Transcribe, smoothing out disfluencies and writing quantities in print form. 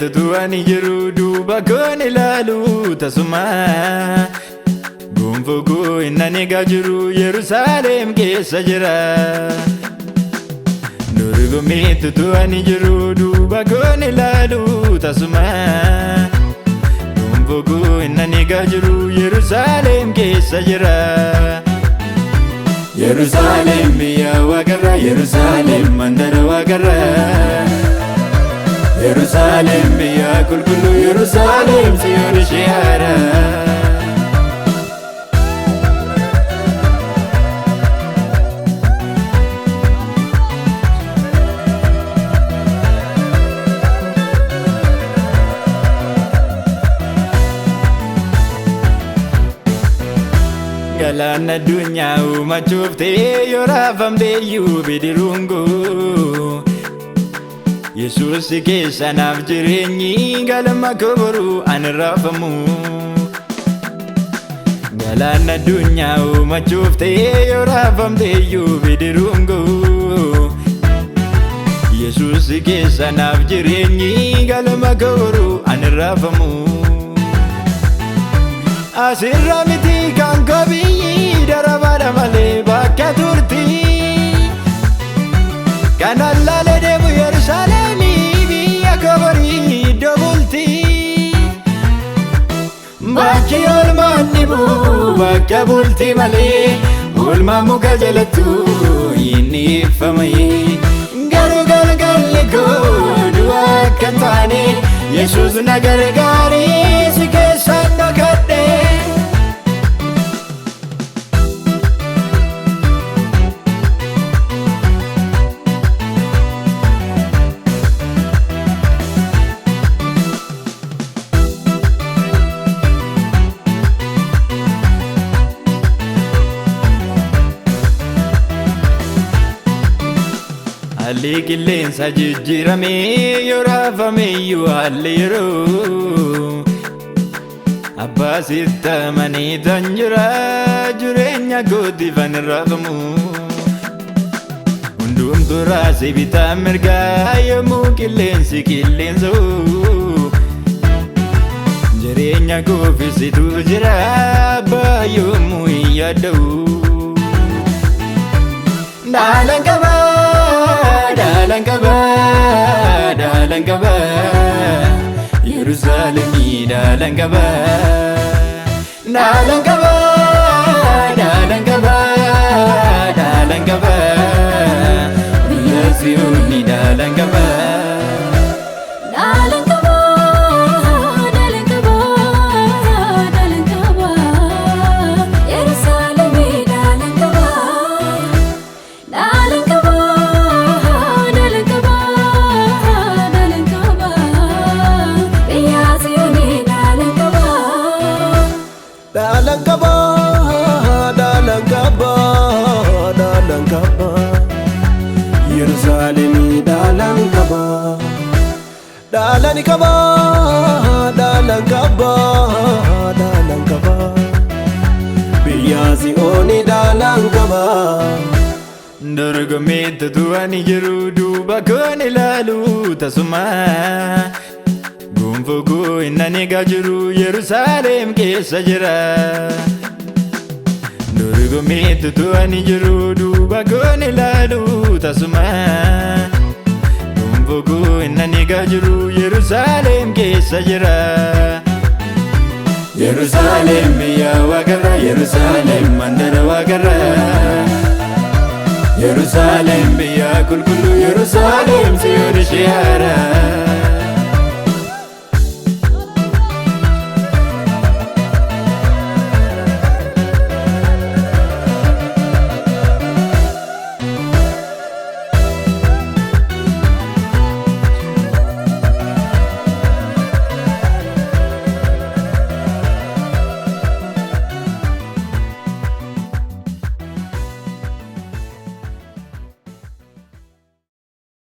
meettu ani jiru duuba koon ilaalu tasuma gonfoo koo inni eegaa jiru Yerusaalem keessa jira. Dorgo meettu ani jiru duuba koon ilaalu tasuma gonfoo koo inni eegaa jiru Yerusaalem keessa jira. Yerusaalem biyya Waaqarraa, Yerusaalem mandara Waaqarraa. Yerusaalem biyya qulqulluu, Yerusaalem Tsiyoon ishee haaraa. Galaana addunyaa uumachuuf ta'ee yoo raafamte iyyuu bidirungu Yesuus keessa naaf jireenyi galma koo boruu ani raafamu. Galaana addunyaa uumachuuf ta'ee yoo raafamte iyyuu bidirungu Yesuus keessa naaf jireenyi galma koo boruu ani raafamu. Asirra miti kan kobiyyi darabaadha malee bakka turti. Kan allaalee deemu Yerusaalemii biyya koborii iddoo bulti. Bakki oolmaan dhibu bakka bulti malee oolmaa muka jalattu inni ifamee. Garuu galgalli koo du'a akka hin taane Yesuus na gargaarii si keessaan dhokadhe. Haalli qilleensa jijjiiramee yoo raafame iyyuu haalli yeroo Abbaa sitti amanee tan jira jireenya kootiif ani raafamu. Hundumtuu raasee bitaa mirgaa yommuu qilleensi qilleensa'u jireenya koofisitu jira Abbaa yommuu hin yaadda'u. Dhaalan qaba Dhaalan qaba Dhaalan qaba Yerusaalemii dhaalan qaba Dhaalan qaba Dhaalan qaba Dhaalan qaba biyya Tsiyoonii dhaalan qaba. Dhaalan qaba Dhaalan qaba Dhaalan qaba Yerusaalemii dhaalan qaba. Dhaalan qaba Dhaalan qaba Dhaalan qaba biyya Tsiyoonii dhaalan qaba. Dhaalan qaba Dhaalan qaba Dhaalan qaba Yerusaalemii dhaalan qaba. Dhaalan qaba Dhaalan qaba Dhaalan qaba biyya Tsiyoonii dhaalan qaba. Dorgo meettu ani jiru duuba koon ilaalu tasuma gonfoo koo inni eegaa jiru Yerusaalem keessa jira. Dorgo meettu ani jiru duuba koon ilaalu tasuma gonfoo koo inni eegaa jiru Yerusaalem keessa jira. Yerusaalem biyya Waaqarraa, Yerusaalem mandara Waaqarraa. Yerusaalem biyya qulqulluu, Yerusaalem Tsiyoon ishee haaraa.